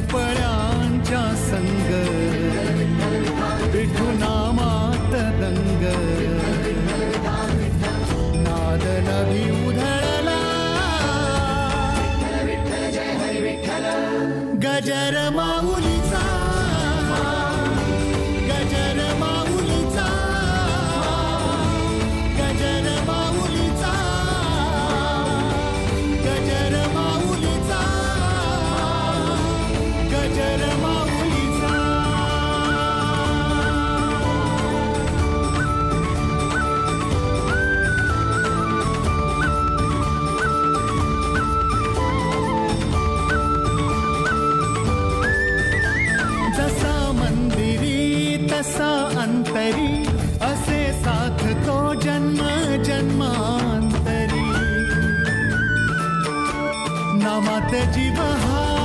पिंपळांच्या संग, विठू नामात दंग, नाद नभी उधळला, गजर माऊलीचा, गजर माऊलीचा, गजर माऊलीचा, गजर माऊलीचा, गजर माऊलीचा. जसा मंदिरी तसा अंतरी, असे साधतो जन्म जन्मांतरी. नामात जीव हा